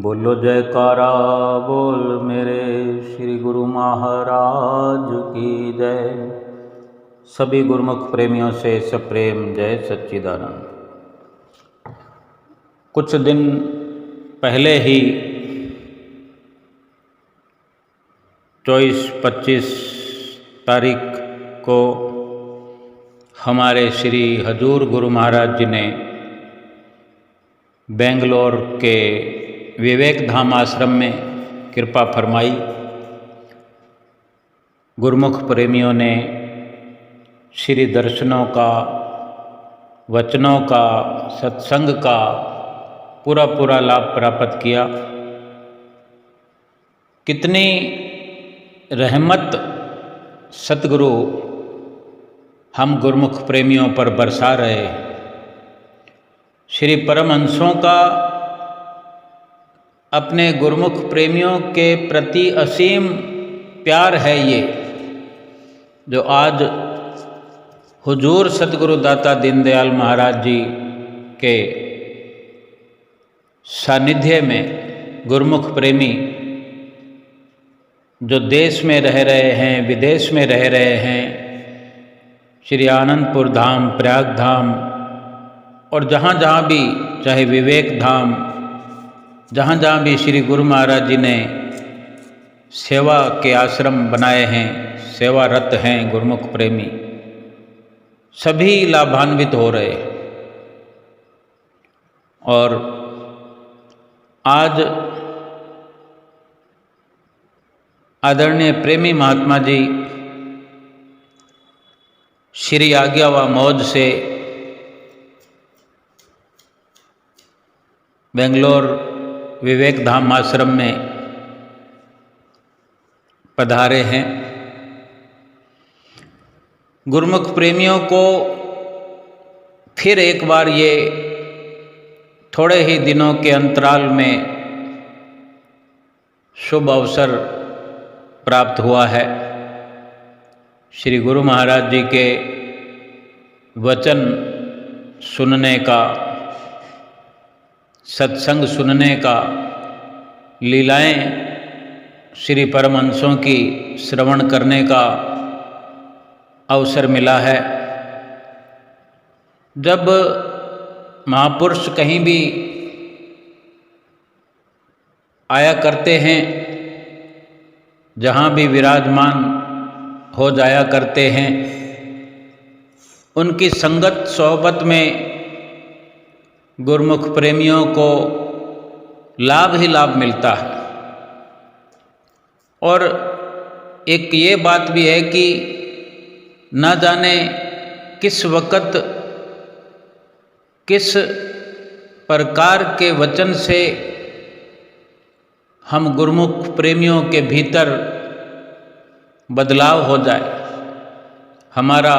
बोलो जयकारा बोल मेरे श्री गुरु महाराज की जय। सभी गुरुमुख प्रेमियों से सप्रेम जय सच्चिदानंद। कुछ दिन पहले ही 24-25 तारीख को हमारे श्री हजूर गुरु महाराज जी ने बेंगलोर के विवेक धाम आश्रम में कृपा फरमाई। गुरुमुख प्रेमियों ने श्री दर्शनों का, वचनों का, सत्संग का पूरा लाभ प्राप्त किया। कितनी रहमत सतगुरु हम गुरुमुख प्रेमियों पर बरसा रहे। श्री परमहंसों का अपने गुरुमुख प्रेमियों के प्रति असीम प्यार है, ये जो आज हुजूर सतगुरु दाता दीनदयाल महाराज जी के सानिध्य में गुरुमुख प्रेमी जो देश में रह रहे हैं, विदेश में रह रहे हैं, श्री आनंदपुर धाम, प्रयाग धाम और जहाँ जहाँ भी, चाहे विवेक धाम, जहाँ जहाँ भी श्री गुरु महाराज जी ने सेवा के आश्रम बनाए हैं, सेवारत हैं गुरुमुख प्रेमी, सभी लाभान्वित हो रहे। और आज आदरणीय प्रेमी महात्मा जी श्री आज्ञा व मौज से बेंगलोर विवेक धाम आश्रम में पधारे हैं। गुरुमुख प्रेमियों को फिर एक बार ये थोड़े ही दिनों के अंतराल में शुभ अवसर प्राप्त हुआ है। श्री गुरु महाराज जी के वचन सुनने का, सत्संग सुनने का, लीलाएं श्री परमहंसों की श्रवण करने का अवसर मिला है। जब महापुरुष कहीं भी आया करते हैं, जहाँ भी विराजमान हो जाया करते हैं, उनकी संगत सोहबत में गुरुमुख प्रेमियों को लाभ ही लाभ मिलता है। और एक ये बात भी है कि न जाने किस वक़्त किस प्रकार के वचन से हम गुरुमुख प्रेमियों के भीतर बदलाव हो जाए, हमारा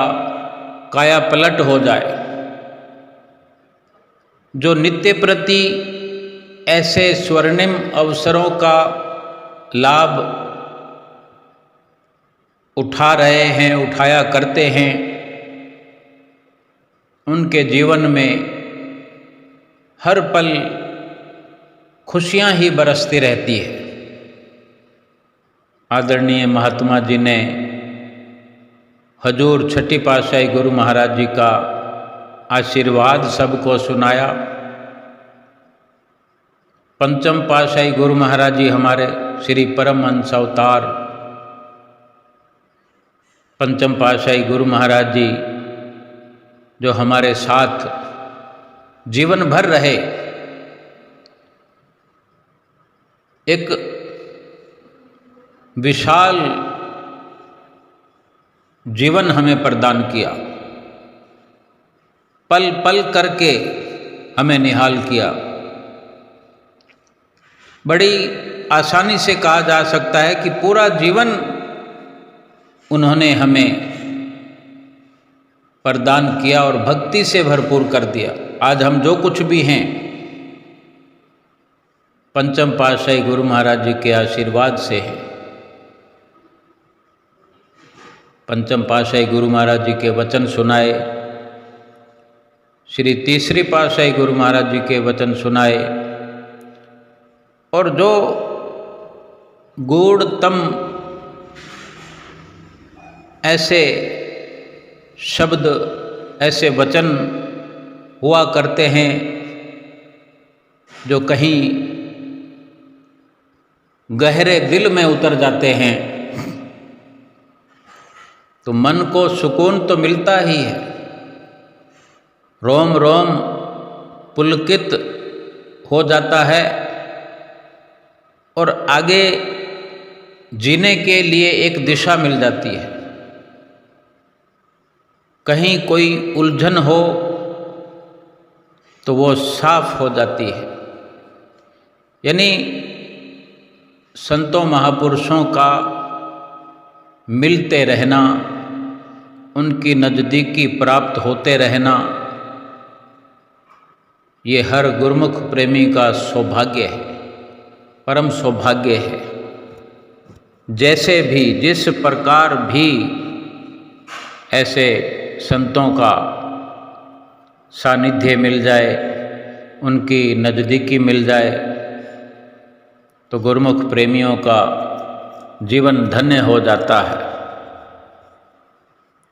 काया पलट हो जाए। जो नित्य प्रति ऐसे स्वर्णिम अवसरों का लाभ उठा रहे हैं, उठाया करते हैं, उनके जीवन में हर पल खुशियां ही बरसती रहती है। आदरणीय महात्मा जी ने हजूर छठी पातशाही गुरु महाराज जी का आशीर्वाद सबको सुनाया। पंचम पातशाही गुरु महाराज जी हमारे श्री परमहंस अवतार पंचम पातशाही गुरु महाराज जी जो हमारे साथ जीवन भर रहे, एक विशाल जीवन हमें प्रदान किया, पल पल करके हमें निहाल किया। बड़ी आसानी से कहा जा सकता है कि पूरा जीवन उन्होंने हमें प्रदान किया और भक्ति से भरपूर कर दिया। आज हम जो कुछ भी हैं, पंचम पातशाही गुरु महाराज जी के आशीर्वाद से है। पंचम पातशाही गुरु महाराज जी के वचन सुनाए, श्री तीसरी पातशाही गुरु महाराज जी के वचन सुनाए, और जो गूढ़तम ऐसे शब्द, ऐसे वचन हुआ करते हैं जो कहीं गहरे दिल में उतर जाते हैं, तो मन को सुकून तो मिलता ही है, रोम रोम पुलकित हो जाता है और आगे जीने के लिए एक दिशा मिल जाती है। कहीं कोई उलझन हो तो वो साफ हो जाती है। यानी संतों महापुरुषों का मिलते रहना, उनकी नज़दीकी प्राप्त होते रहना, ये हर गुरुमुख प्रेमी का सौभाग्य है, परम सौभाग्य है। जैसे भी, जिस प्रकार भी ऐसे संतों का सानिध्य मिल जाए, उनकी नज़दीकी मिल जाए, तो गुरुमुख प्रेमियों का जीवन धन्य हो जाता है।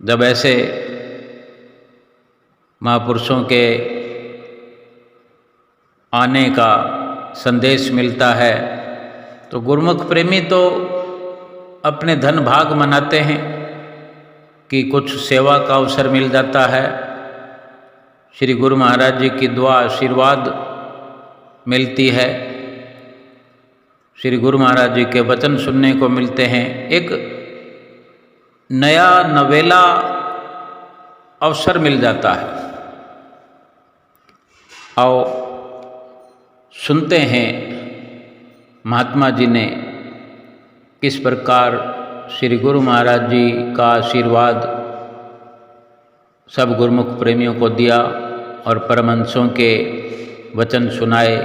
जब ऐसे महापुरुषों के आने का संदेश मिलता है तो गुरुमुख प्रेमी तो अपने धन भाग मनाते हैं कि कुछ सेवा का अवसर मिल जाता है, श्री गुरु महाराज जी की दुआ आशीर्वाद मिलती है, श्री गुरु महाराज जी के वचन सुनने को मिलते हैं। एक नया नवेला अवसर मिल जाता है। आओ सुनते हैं महात्मा जी ने किस प्रकार श्री गुरु महाराज जी का आशीर्वाद सब गुरुमुख प्रेमियों को दिया और परमहंसों के वचन सुनाए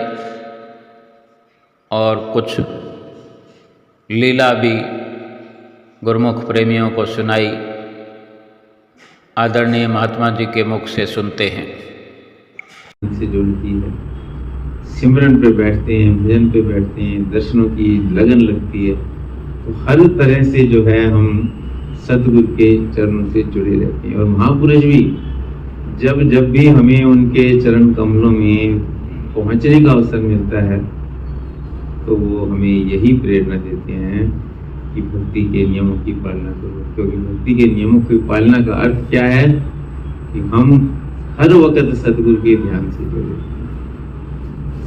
और कुछ लीला भी गुरुमुख प्रेमियों को सुनाई। आदरणीय महात्मा जी के मुख से सुनते हैं। से जुड़ती है, सिमरन पे बैठते हैं, भजन पे बैठते हैं, दर्शनों की लगन लगती है, तो हर तरह से जो है हम सतगुरु के चरणों से जुड़े रहते हैं। और महापुरुष भी जब भी हमें उनके चरण कमलों में पहुंचने का अवसर मिलता है तो वो हमें यही प्रेरणा देते हैं कि भक्ति के नियमों की पालना करो। क्योंकि भक्ति के नियमों की पालना का अर्थ क्या है कि हम हर वक्त सतगुरु के ध्यान से जुड़े,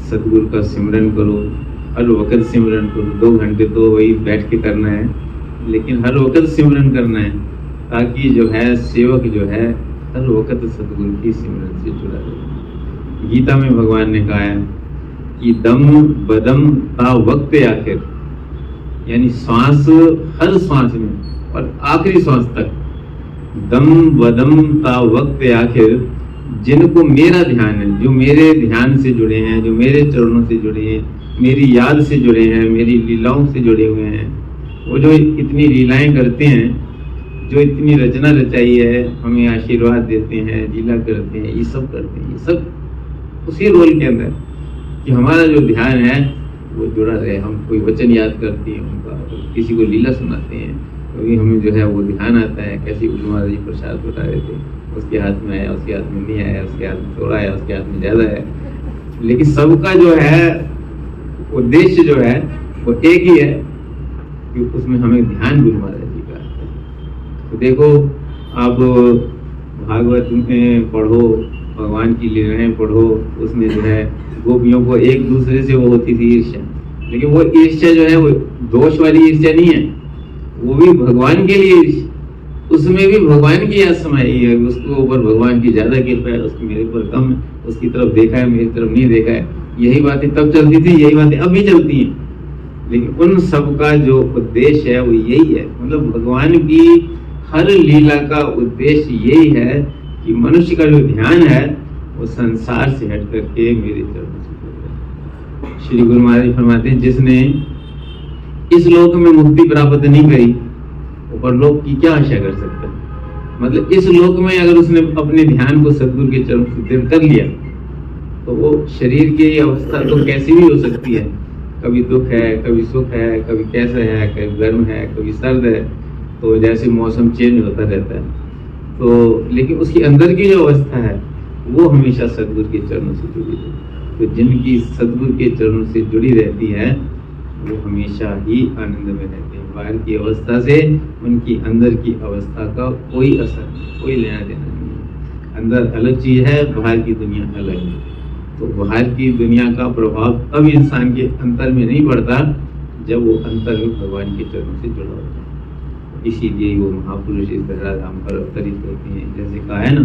सतगुरु का सिमरन करो, हर वक्त सिमरन करो। 2 घंटे तो वही बैठ के करना है, लेकिन हर वक्त सिमरन करना है ताकि जो है सेवक जो है हर वक्त सतगुरु की सिमरन से जुड़ा रहे। गीता में भगवान ने कहा है कि दम बदम ता वक्त आखिर, यानी श्वास, हर श्वास में और आखिरी श्वास तक, दम बदम ता वक्त आखिर, जिनको मेरा ध्यान है, जो मेरे ध्यान से जुड़े हैं, जो मेरे चरणों से जुड़े हैं, मेरी याद से जुड़े हैं, मेरी लीलाओं से जुड़े हुए हैं, वो जो इतनी लीलाएं करते हैं, जो इतनी रचना रचाई है, हमें आशीर्वाद देते हैं, लीला करते हैं, ये सब करते हैं, ये सब उसी रोल के अंदर कि हमारा जो ध्यान है वो जुड़ा रहे। हम कोई वचन याद करते हैं उनका, किसी को लीला सुनाते हैं, कभी हमें जो है वो ध्यान आता है कैसे गुरु महाराज जी प्रसाद उठा रहे थे, उसके हाथ में आया, उसके हाथ में नहीं आया, उसके हाथ में थोड़ा है, उसके हाथ में ज़्यादा है, लेकिन सबका जो है उद्देश्य जो है वो एक ही है कि उसमें हमें ध्यान गुरु महाराज जी का आता है। तो देखो आप भागवत में पढ़ो, भगवान की लीलाएं पढ़ो, उसमें जो है गोपियों को एक दूसरे से वो होती थी ईर्ष्या, लेकिन वो ईर्ष्या जो है वो दोष वाली ईर्ष्या नहीं है, वो भी भगवान के लिए ईर्ष्या, उसमें भी भगवान की याद समाई है, उसके ऊपर भगवान की ज्यादा कृपा है, उसकी मेरे ऊपर कम है, उसकी तरफ देखा है, मेरी तरफ नहीं देखा है। यही बातें तब चलती थी, यही बातें अब भी चलती हैं, लेकिन उन सब का जो उद्देश्य है वो यही है। मतलब भगवान की हर लीला का उद्देश्य यही है कि मनुष्य का जो ध्यान है वो संसार से हट करके मेरे चरणों से जुड़ जाए। श्री गुरु महाराज फरमाते हैं, जिसने इस लोक में मुक्ति प्राप्त नहीं करी वो परलोक की क्या आशा कर सकता है। मतलब इस लोक में अगर उसने अपने ध्यान को सतगुरु के चरणों से दृढ़ कर लिया तो वो शरीर की अवस्था तो कैसी भी हो सकती है, कभी दुख है, कभी सुख है, कभी कैसा है, कभी गर्म है, कभी सर्द है, तो जैसे मौसम चेंज होता रहता है। तो लेकिन उसकी अंदर की जो अवस्था है वो हमेशा सदगुरु के चरणों से जुड़ी है। तो जिनकी सदगुरु के चरणों से जुड़ी रहती है वो हमेशा ही आनंद में रहते हैं। बाहर की अवस्था से उनकी अंदर की अवस्था का कोई असर नहीं, कोई लेना देना नहीं है। अंदर अलग चीज है, बाहर की दुनिया अलग है। तो बाहर की दुनिया का प्रभाव तब इंसान के अंतर में नहीं पड़ता जब वो अंतर में भगवान के चरणों से जुड़ा होता है। इसीलिए वो महापुरुष इस धराधाम पर अवतरित होते हैं। जैसे कहा है ना,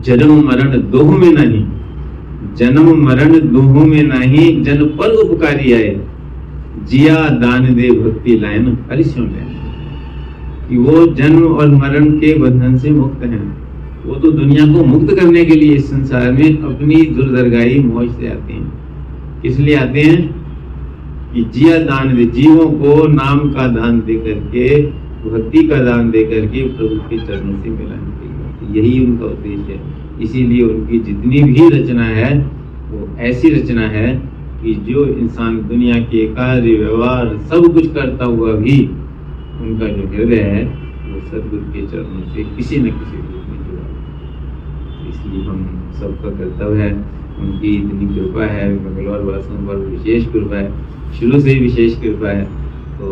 जन्म मरण दोह में नहीं, जन्म मरण दोह में नहीं, जन पर उपकारी आए, जिया दान दे भक्ति लायन हरिश्यों लायन। कि वो जन्म और मरण के बंधन से मुक्त हैं। वो तो दुनिया को मुक्त करने के लिए इस संसार में अपनी दुर्दरगाही मौज से आते हैं। किस लिए आते हैं? कि जिया दान दे, जीवों को नाम का दान दे करके, भक्ति का दान दे करके प्रभु के चरणों से मिलाने के लिए। यही उनका उद्देश्य है। इसीलिए उनकी जितनी भी रचना है वो ऐसी रचना है कि जो इंसान दुनिया के कार्य व्यवहार सब कुछ करता हुआ भी उनका जो हृदय है वो सदगुरु के चरणों से किसी न किसी रूप में जुड़ा है। इसलिए हम सबका कर्तव्य है, उनकी इतनी कृपा है, मंगलवार वासियों पर विशेष कृपा है, शुरू से ही विशेष कृपा है। तो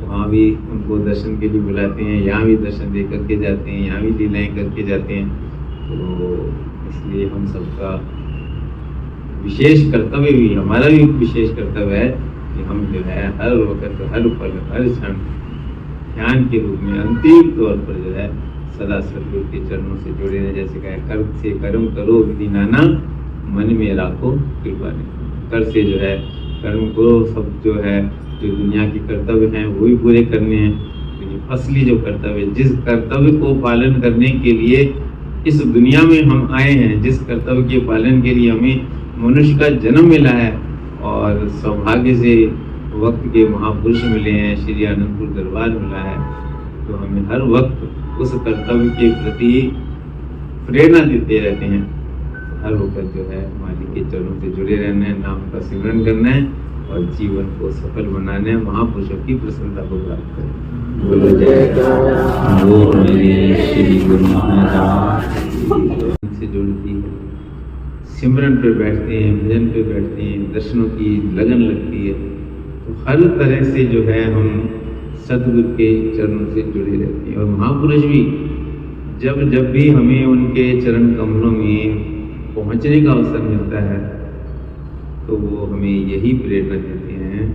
वहाँ भी उनको दर्शन के लिए बुलाते हैं, यहाँ भी दर्शन दे करके जाते हैं, यहाँ भी लीलाएं करके जाते हैं। तो इसलिए हम सबका विशेष कर्तव्य भी, हमारा भी विशेष कर्तव्य है कि हम जो है हर वक्त, हर पल, हर क्षण ध्यान के रूप में अंतिम तौर पर जो है सदा सदगुरु के चरणों से जुड़े रहे। जैसे कहा, कर से कर्म करो विधि नाना, मन में राखो कृपा नहीं। कर से जो है कर्म करो, सब जो है जो दुनिया के कर्तव्य हैं वो भी पूरे करने हैं। तो असली जो कर्तव्य, जिस कर्तव्य को पालन करने के लिए इस दुनिया में हम आए हैं, जिस कर्तव्य के पालन के लिए हमें मनुष्य का जन्म मिला है और सौभाग्य से वक्त के महापुरुष मिले हैं, श्री आनंदपुर दरबार मिला है, तो हमें हर वक्त उस कर्तव्य के प्रति प्रेरणा देते रहते हैं। हर वक्त जो है मालिक के चरणों से जुड़े रहना है, नाम का सिमरन करना है और जीवन को सफल बनाना है, महापुरुषों की प्रसन्नता को प्राप्त करें। बोलो जय वो मेरे श्री गुरु महाराज से जुड़ती है। सिमरन पे बैठते हैं, भजन पे बैठते हैं, दर्शनों की लगन लगती है। तो हर तरह से जो है हम सदगुरु के चरणों से जुड़े रहते हैं। और महापुरुष भी जब जब भी हमें उनके चरण कमलों में पहुंचने का अवसर मिलता है तो वो हमें यही प्रेरणा देते हैं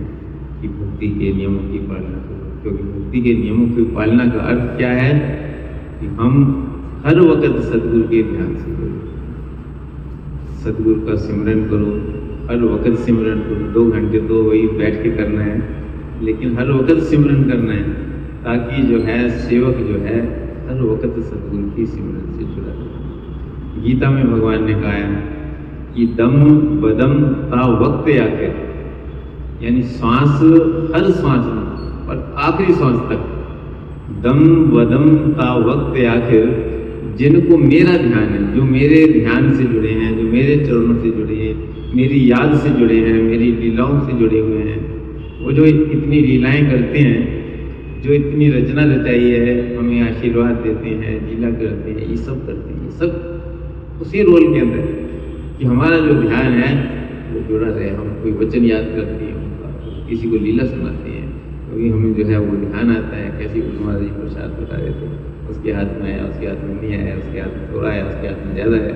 कि भक्ति के नियमों की पालना करो। क्योंकि भक्ति के नियमों की पालना का अर्थ क्या है कि हम हर वक्त सदगुरु के ध्यान से करो, सदगुरु का सिमरन करो, हर वक्त सिमरन करो। 2 घंटे तो वही बैठ के करना है, लेकिन हर वक्त सिमरन करना है ताकि जो है सेवक जो है हर वक्त सदगुरु की सिमरन से जुड़ा रहे। गीता में भगवान ने कहा है कि दम बदम ता वक्त आखिर, यानी श्वास, हर श्वास में और आखिरी श्वास तक, दम बदम ता वक्त आखिर, जिनको मेरा ध्यान है, जो मेरे ध्यान से जुड़े हैं, जो मेरे चरणों से जुड़े हैं, मेरी याद से जुड़े हैं, मेरी लीलाओं से जुड़े हुए हैं, वो जो इतनी लीलाएं करते हैं, जो इतनी रचना रचाई है, हमें आशीर्वाद देते हैं, लीला करते हैं, ये सब करते हैं, ये सब उसी रोल के अंदर कि हमारा जो ध्यान है वो जुड़ा रहे। हम कोई वचन याद करते हैं उनका, किसी को लीला सुनाते हैं, क्योंकि हमें जो है वो ध्यान आता है। कैसे गुरु महाराज जी प्रसाद बता रहे थे, उसके हाथ में आया, उसके हाथ में नहीं आया, उसके हाथ में थोड़ा है, उसके हाथ में ज़्यादा है,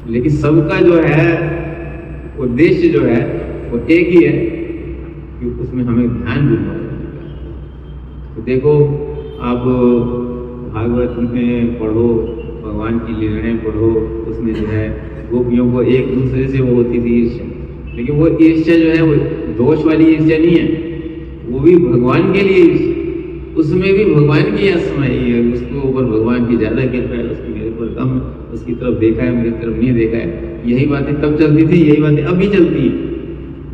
लेकिन सबका जो है उद्देश्य जो है वो एक ही है कि उसमें हमें ध्यान भी होना चाहिए। तो देखो, आप भागवत में पढ़ो, भगवान की लीलाएं पढ़ो, उसमें जो है गोपियों को एक दूसरे से वो होती थी ईर्ष्या, लेकिन वो ईर्ष्या जो है वो दोष वाली ईर्ष्या नहीं है, वो भी भगवान के लिए ईर्ष्या, उसमें भी भगवान की समाई है। उसके ऊपर भगवान की ज़्यादा कृपा है, उसकी मेरे पर कम, उसकी तरफ देखा है, मेरी तरफ नहीं देखा है। यही बातें तब चलती थी, यही बातें अब भी चलती हैं,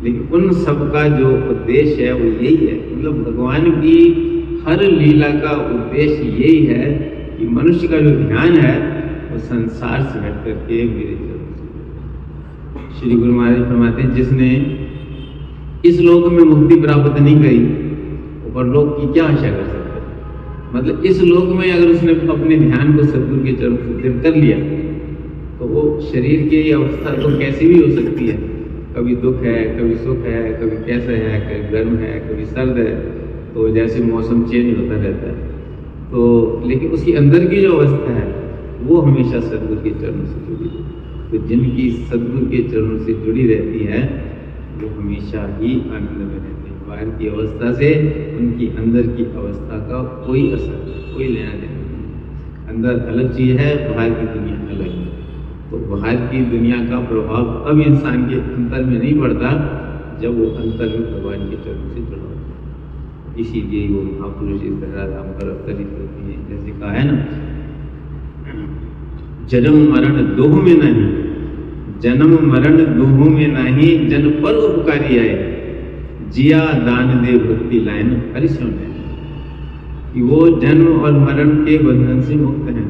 लेकिन उन सब का जो उद्देश्य है वो यही है। मतलब भगवान की हर लीला का उद्देश्य यही है कि मनुष्य का जो ध्यान है वो संसार से हट करके मेरे चरणों से। श्री गुरु महाराज फरमाते हैं, जिसने इस लोक में मुक्ति प्राप्त नहीं करी और लोक की क्या आशा कर सकता है। मतलब इस लोक में अगर उसने अपने ध्यान को सद्गुरु के चरण से स्थिर कर लिया तो वो शरीर की अवस्था तो कैसी भी हो सकती है, कभी दुख है, कभी सुख है, कभी कैसा है, कभी गर्म है, कभी सर्द है, तो जैसे मौसम चेंज होता रहता है, तो लेकिन उसकी अंदर की जो अवस्था है वो हमेशा सद्गुरु के चरणों से जुड़ी है। तो जिनकी सद्गुरु के चरणों से जुड़ी रहती है वो हमेशा ही आनंद में रहते हैं। बाहर की अवस्था से उनकी अंदर की अवस्था का कोई असर, कोई लेना देना नहीं। अंदर अलग चीज़ है, बाहर की दुनिया अलग है। तो बाहर की दुनिया का प्रभाव तब इंसान के अंतर में नहीं पड़ता जब वो अंतर में भगवान के चरणों से जुड़ा होता है। इसीलिए वो महापुरुष इस धराधाम पर अवतरित होती है। जैसे कहा है ना, जन्म मरण दोह में नहीं, जन्म मरण दोह में नहीं, जन पर उपकारी आए, जिया दान दे भक्ति लाइन हरिशो ने। कि वो जन्म और मरण के बंधन से मुक्त हैं।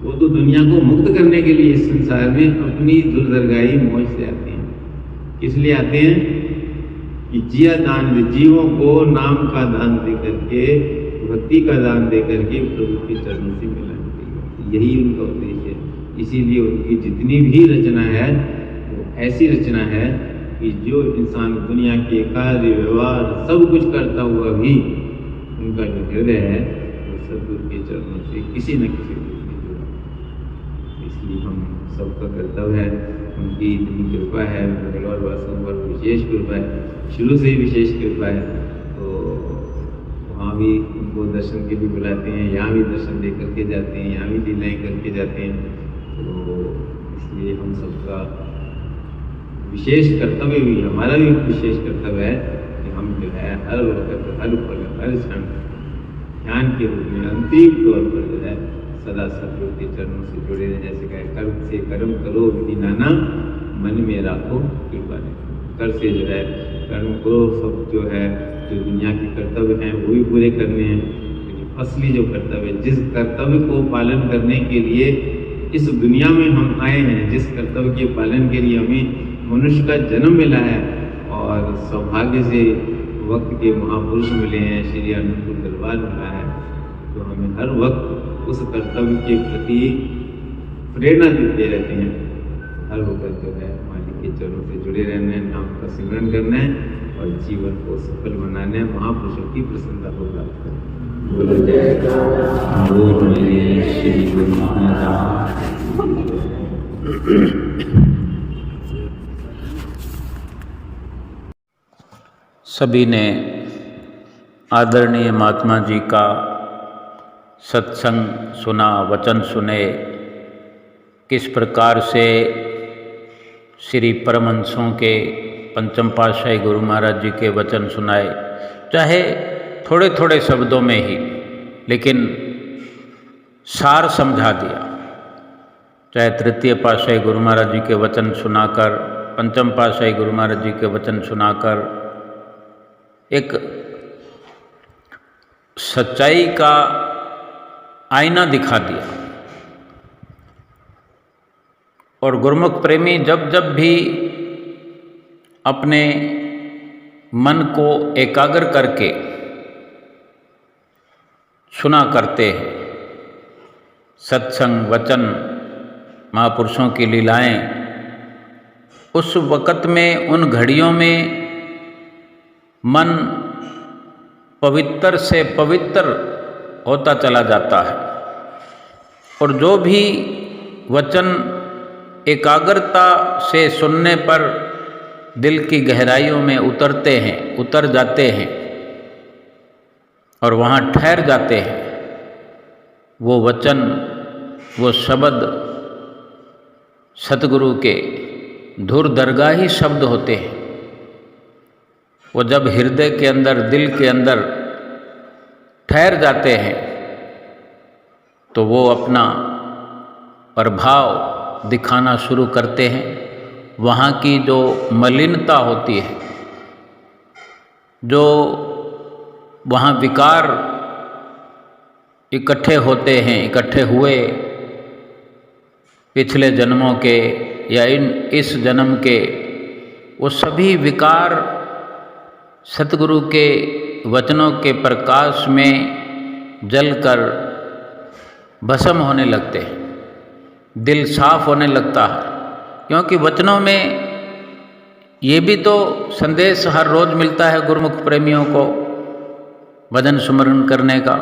वो तो दुनिया को मुक्त करने के लिए इस संसार में अपनी दुर्दरगाही मौज से आते हैं। किस लिए आते हैं? कि जिया दान दे, जीवों को नाम का दान दे करके, भक्ति का दान दे करके प्रभु के चरणों से मिलाने के लिए, यही उनका उद्देश्य है। इसीलिए उनकी जितनी भी रचना है वो ऐसी रचना है कि जो इंसान दुनिया के कार्य व्यवहार सब कुछ करता हुआ भी उनका जो हृदय है वो सद्गुरु के चरणों से किसी न किसी रूप में जुड़ा। इसलिए हम सबका कर्तव्य है, उनकी इतनी कृपा है, बेंगलौर वासियों पर विशेष कृपा है, शुरू से ही विशेष कृपा है। तो वहाँ भी उनको दर्शन के लिए बुलाते हैं, यहाँ भी दर्शन दे करके जाते हैं, यहाँ भी लीलाएँ करके जाते हैं। तो इसलिए हम सबका विशेष कर्तव्य भी, हमारा भी विशेष कर्तव्य है कि हम जो है हर वक्त, हर पल, हर क्षण ध्यान के रूप में अंतिम तौर पर जो है सदा सद्गुरु के चरणों से जुड़े रहें। जैसे कहे, कर्म से कर्म करो विधि नाना, मन में राखो कृपा ने। कर से जो है कर्म करो, सब जो है जो दुनिया के कर्तव्य हैं वो भी पूरे करने हैं। लेकिन असली जो कर्तव्य है, जिस कर्तव्य को पालन करने के लिए इस दुनिया में हम आए हैं, जिस कर्तव्य के पालन के लिए हमें मनुष्य का जन्म मिला है और सौभाग्य से वक्त के महापुरुष मिले हैं, श्री अनंतपुर दरबार मिला है, तो हमें हर वक्त उस कर्तव्य के प्रति प्रेरणा देते रहते हैं। हर वक्त जो है मालिक के चरणों से जुड़े रहना है, नाम का सिमरन करना है और जीवन को सफल बनाना है, महापुरुषों की प्रसन्नता को प्राप्त करना है। बोलो जय बोल मेरे श्री गुरु महाराज। सभी ने आदरणीय महात्मा जी का सत्संग सुना, वचन सुने, किस प्रकार से श्री परमहंसों के पंचम पातशाही गुरु महाराज जी के वचन सुनाए, चाहे थोड़े थोड़े शब्दों में ही, लेकिन सार समझा दिया। चाहे तृतीय पातशाही गुरु महाराज जी के वचन सुनाकर, पंचम पातशाही गुरु महाराज जी के वचन सुनाकर एक सच्चाई का आईना दिखा दिया। और गुरुमुख प्रेमी जब जब भी अपने मन को एकाग्र करके सुना करते हैं सत्संग, वचन, महापुरुषों की लीलाएं, उस वक़्त में, उन घड़ियों में मन पवित्र से पवित्र होता चला जाता है। और जो भी वचन एकाग्रता से सुनने पर दिल की गहराइयों में उतरते हैं, उतर जाते हैं और वहाँ ठहर जाते हैं, वो वचन, वो शब्द सतगुरु के धुर दरगाही शब्द होते हैं। वो जब हृदय के अंदर, दिल के अंदर ठहर जाते हैं तो वो अपना प्रभाव दिखाना शुरू करते हैं। वहाँ की जो मलिनता होती है, जो वहाँ विकार इकट्ठे होते हैं, इकट्ठे हुए पिछले जन्मों के या इस जन्म के वो सभी विकार सतगुरु के वचनों के प्रकाश में जलकर भस्म होने लगते हैं, दिल साफ होने लगता है। क्योंकि वचनों में ये भी तो संदेश हर रोज मिलता है गुरुमुख प्रेमियों को, भजन सुमरन करने का,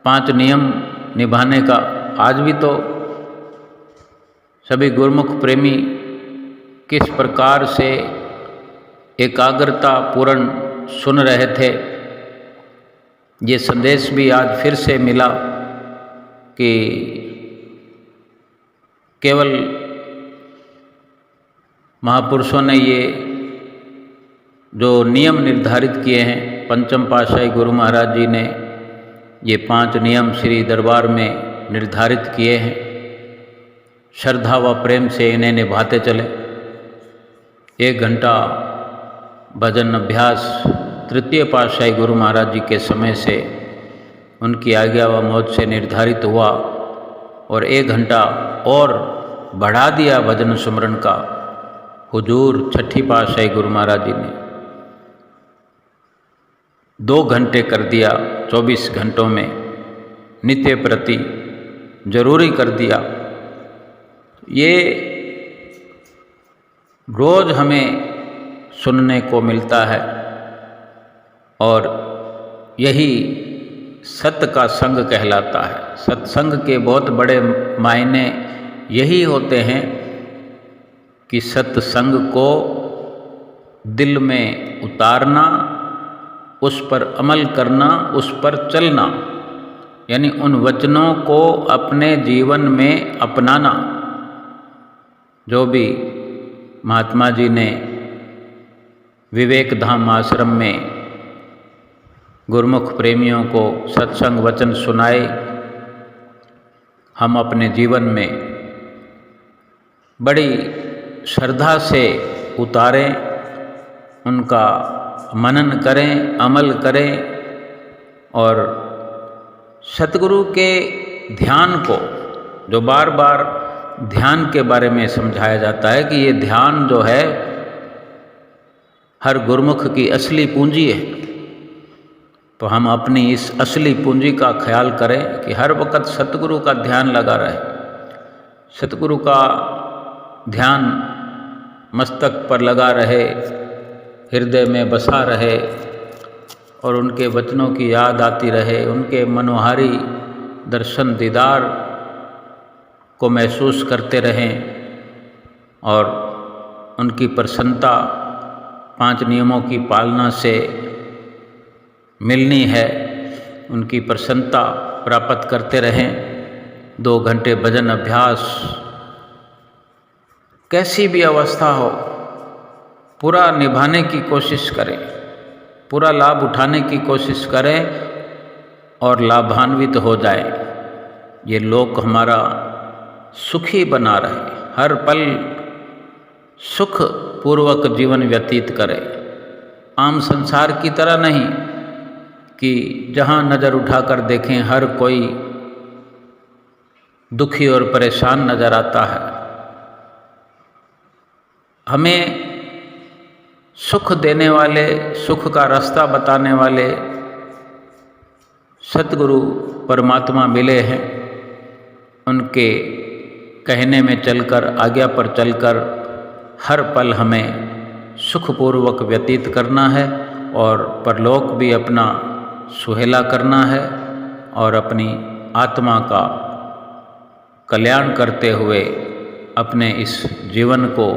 5 नियम निभाने का। आज भी तो सभी गुरुमुख प्रेमी किस प्रकार से एकाग्रता पूर्ण सुन रहे थे। ये संदेश भी आज फिर से मिला कि केवल महापुरुषों ने ये जो नियम निर्धारित किए हैं, पंचम पातशाही गुरु महाराज जी ने ये 5 नियम श्री दरबार में निर्धारित किए हैं, श्रद्धा व प्रेम से इन्हें निभाते चले। 1 घंटा भजन अभ्यास तृतीय पातशाही गुरु महाराज जी के समय से उनकी आज्ञा व मौज से निर्धारित हुआ और 1 घंटा और बढ़ा दिया भजन सुमरन का हुजूर छठी पातशाही गुरु महाराज जी ने 2 घंटे कर दिया। 24 घंटों में नित्य प्रति जरूरी कर दिया। ये रोज हमें सुनने को मिलता है और यही सत्य का संग कहलाता है। सत्संग के बहुत बड़े मायने यही होते हैं कि सत्संग को दिल में उतारना, उस पर अमल करना, उस पर चलना, यानी उन वचनों को अपने जीवन में अपनाना। जो भी महात्मा जी ने विवेक धाम आश्रम में गुरुमुख प्रेमियों को सत्संग वचन सुनाए, हम अपने जीवन में बड़ी श्रद्धा से उतारें, उनका मनन करें, अमल करें और सतगुरु के ध्यान को, जो बार बार ध्यान के बारे में समझाया जाता है कि ये ध्यान जो है हर गुरुमुख की असली पूंजी है, तो हम अपनी इस असली पूंजी का ख्याल करें कि हर वक्त सतगुरु का ध्यान लगा रहे, सतगुरु का ध्यान मस्तक पर लगा रहे, हृदय में बसा रहे और उनके वचनों की याद आती रहे, उनके मनोहारी दर्शन दीदार को महसूस करते रहें और उनकी प्रसन्नता 5 नियमों की पालना से मिलनी है, उनकी प्रसन्नता प्राप्त करते रहें। 2 घंटे भजन अभ्यास, कैसी भी अवस्था हो, पूरा निभाने की कोशिश करें, पूरा लाभ उठाने की कोशिश करें और लाभान्वित हो जाएं। ये लोक हमारा सुखी बना रहे, हर पल सुख पूर्वक जीवन व्यतीत करें। आम संसार की तरह नहीं कि जहाँ नज़र उठाकर देखें हर कोई दुखी और परेशान नज़र आता है। हमें सुख देने वाले, सुख का रास्ता बताने वाले सतगुरु परमात्मा मिले हैं। उनके कहने में चलकर, आज्ञा पर चलकर हर पल हमें सुखपूर्वक व्यतीत करना है और परलोक भी अपना सुहेला करना है और अपनी आत्मा का कल्याण करते हुए अपने इस जीवन को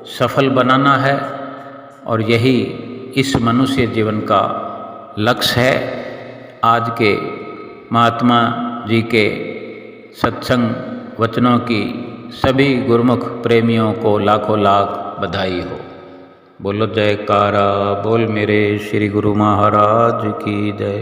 सफल बनाना है और यही इस मनुष्य जीवन का लक्ष्य है। आज के महात्मा जी के सत्संग वचनों की सभी गुरुमुख प्रेमियों को लाखों लाख बधाई हो। बोलो जयकारा बोल मेरे श्री गुरु महाराज की जय।